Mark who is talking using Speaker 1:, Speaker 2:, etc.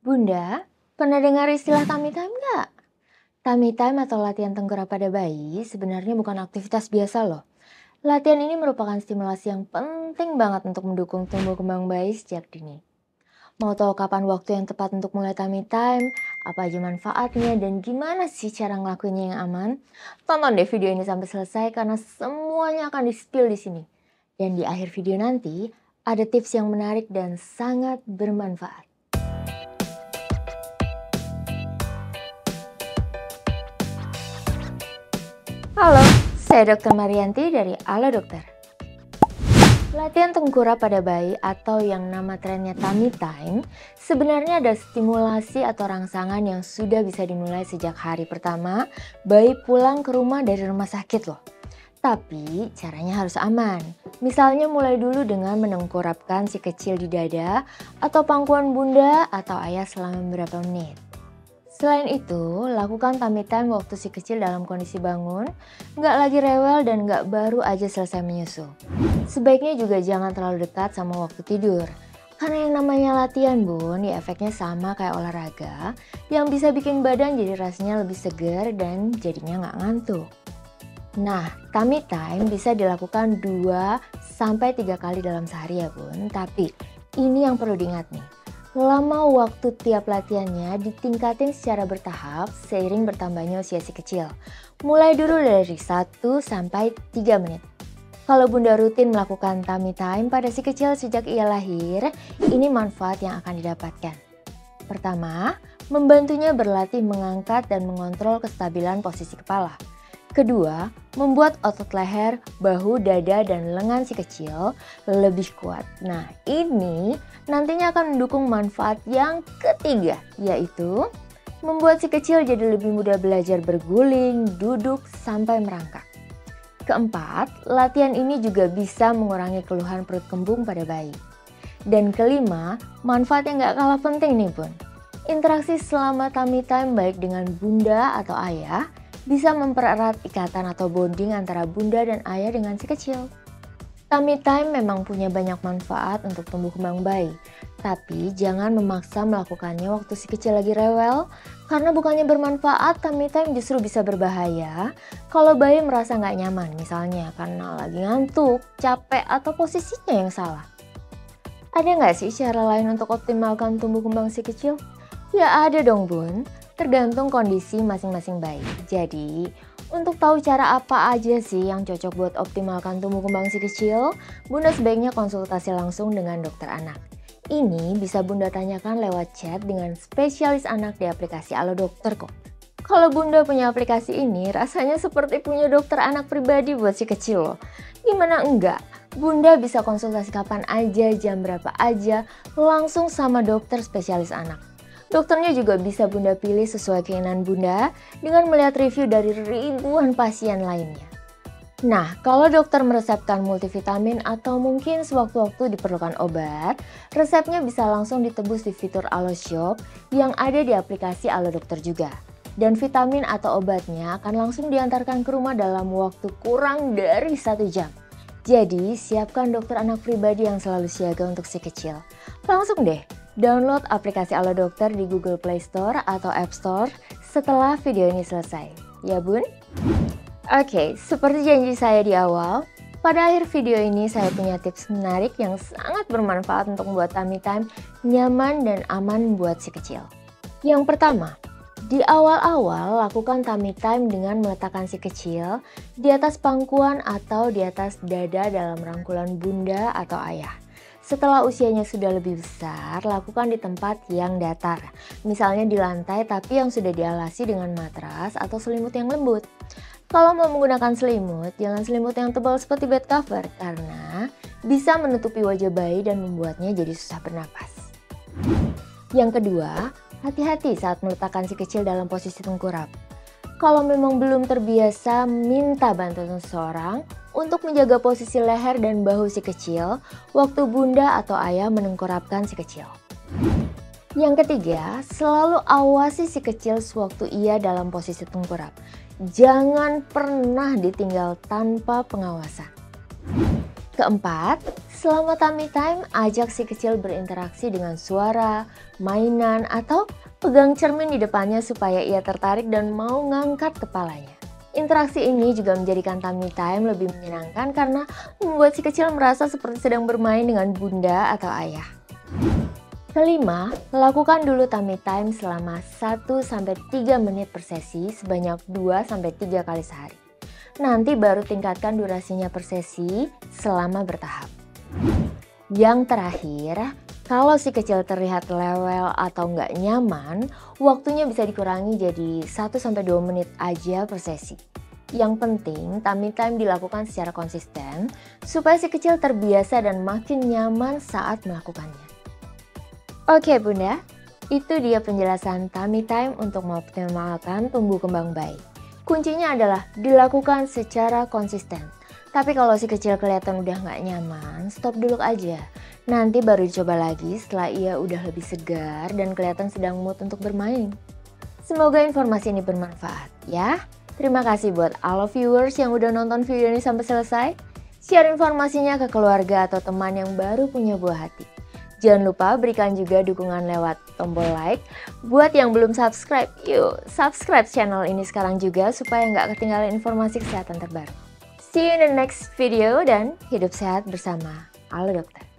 Speaker 1: Bunda, pernah dengar istilah tummy time nggak? Tummy time atau latihan tengkurap pada bayi sebenarnya bukan aktivitas biasa loh. Latihan ini merupakan stimulasi yang penting banget untuk mendukung tumbuh kembang bayi sejak dini. Mau tahu kapan waktu yang tepat untuk mulai tummy time? Apa aja manfaatnya dan gimana sih cara ngelakuinnya yang aman? Tonton deh video ini sampai selesai karena semuanya akan di-spill di sini. Dan di akhir video nanti ada tips yang menarik dan sangat bermanfaat. Halo, saya Dr. Marianti dari Halo Dokter. Latihan tengkurap pada bayi atau yang nama trennya tummy time sebenarnya ada stimulasi atau rangsangan yang sudah bisa dimulai sejak hari pertama bayi pulang ke rumah dari rumah sakit loh. Tapi caranya harus aman. Misalnya mulai dulu dengan menengkurapkan si kecil di dada atau pangkuan bunda atau ayah selama beberapa menit. Selain itu, lakukan tummy time waktu si kecil dalam kondisi bangun, nggak lagi rewel dan nggak baru aja selesai menyusu. Sebaiknya juga jangan terlalu dekat sama waktu tidur. Karena yang namanya latihan bun, ya efeknya sama kayak olahraga, yang bisa bikin badan jadi rasanya lebih segar dan jadinya nggak ngantuk. Nah, tummy time bisa dilakukan 2-3 kali dalam sehari ya bun, tapi ini yang perlu diingat nih. Lama waktu tiap latihannya ditingkatin secara bertahap seiring bertambahnya usia si kecil. Mulai dulu dari 1-3 menit. Kalau bunda rutin melakukan tummy time pada si kecil sejak ia lahir, ini manfaat yang akan didapatkan. Pertama, membantunya berlatih mengangkat dan mengontrol kestabilan posisi kepala. Kedua, membuat otot leher, bahu, dada, dan lengan si kecil lebih kuat. Nah, ini nantinya akan mendukung manfaat yang ketiga, yaitu membuat si kecil jadi lebih mudah belajar berguling, duduk, sampai merangkak. Keempat, latihan ini juga bisa mengurangi keluhan perut kembung pada bayi. Dan kelima, manfaat yang gak kalah penting nih bun. Interaksi selama tummy time baik dengan bunda atau ayah bisa mempererat ikatan atau bonding antara bunda dan ayah dengan si kecil. Tummy time memang punya banyak manfaat untuk tumbuh kembang bayi, tapi jangan memaksa melakukannya waktu si kecil lagi rewel, karena bukannya bermanfaat, tummy time justru bisa berbahaya kalau bayi merasa nggak nyaman, misalnya karena lagi ngantuk, capek, atau posisinya yang salah. Ada nggak sih cara lain untuk optimalkan tumbuh kembang si kecil? Ya ada dong bun. Tergantung kondisi masing-masing bayi. Jadi, untuk tahu cara apa aja sih yang cocok buat optimalkan tumbuh kembang si kecil, bunda sebaiknya konsultasi langsung dengan dokter anak. Ini bisa bunda tanyakan lewat chat dengan spesialis anak di aplikasi Halo Dokter kok. Kalau bunda punya aplikasi ini, rasanya seperti punya dokter anak pribadi buat si kecil loh. Gimana enggak? Bunda bisa konsultasi kapan aja, jam berapa aja, langsung sama dokter spesialis anak. Dokternya juga bisa bunda pilih sesuai keinginan bunda dengan melihat review dari ribuan pasien lainnya. Nah, kalau dokter meresepkan multivitamin atau mungkin sewaktu-waktu diperlukan obat, resepnya bisa langsung ditebus di fitur Halo Shop yang ada di aplikasi Halo Dokter juga. Dan vitamin atau obatnya akan langsung diantarkan ke rumah dalam waktu kurang dari 1 jam. Jadi, siapkan dokter anak pribadi yang selalu siaga untuk si kecil. Langsung deh, download aplikasi Halo Dokter di Google Play Store atau App Store setelah video ini selesai. Ya bun? Oke, seperti janji saya di awal, pada akhir video ini saya punya tips menarik yang sangat bermanfaat untuk membuat tummy time nyaman dan aman buat si kecil. Yang pertama, di awal-awal lakukan tummy time dengan meletakkan si kecil di atas pangkuan atau di atas dada dalam rangkulan bunda atau ayah. Setelah usianya sudah lebih besar, lakukan di tempat yang datar. Misalnya di lantai tapi yang sudah dialasi dengan matras atau selimut yang lembut. Kalau mau menggunakan selimut, jangan selimut yang tebal seperti bed cover karena bisa menutupi wajah bayi dan membuatnya jadi susah bernapas. Yang kedua, hati-hati saat meletakkan si kecil dalam posisi tengkurap. Kalau memang belum terbiasa, minta bantuan seseorang untuk menjaga posisi leher dan bahu si kecil waktu bunda atau ayah menengkurapkan si kecil. Yang ketiga, selalu awasi si kecil sewaktu ia dalam posisi tengkurap. Jangan pernah ditinggal tanpa pengawasan. Keempat, selama tummy time, ajak si kecil berinteraksi dengan suara, mainan, atau pegang cermin di depannya supaya ia tertarik dan mau ngangkat kepalanya. Interaksi ini juga menjadikan tummy time lebih menyenangkan karena membuat si kecil merasa seperti sedang bermain dengan bunda atau ayah. Kelima, lakukan dulu tummy time selama 1-3 menit per sesi sebanyak 2-3 kali sehari. Nanti baru tingkatkan durasinya per sesi selama bertahap. Yang terakhir, kalau si kecil terlihat rewel atau nggak nyaman, waktunya bisa dikurangi jadi 1-2 menit aja per sesi. Yang penting, tummy time dilakukan secara konsisten supaya si kecil terbiasa dan makin nyaman saat melakukannya. Oke Bunda, itu dia penjelasan tummy time untuk mengoptimalkan tumbuh kembang bayi. Kuncinya adalah dilakukan secara konsisten. Tapi kalau si kecil kelihatan udah nggak nyaman, stop dulu aja. Nanti baru dicoba lagi setelah ia udah lebih segar dan kelihatan sedang mood untuk bermain. Semoga informasi ini bermanfaat ya. Terima kasih buat all viewers yang udah nonton video ini sampai selesai. Share informasinya ke keluarga atau teman yang baru punya buah hati. Jangan lupa berikan juga dukungan lewat tombol like. Buat yang belum subscribe, yuk subscribe channel ini sekarang juga supaya nggak ketinggalan informasi kesehatan terbaru. See you in the next video dan hidup sehat bersama Halo Dokter.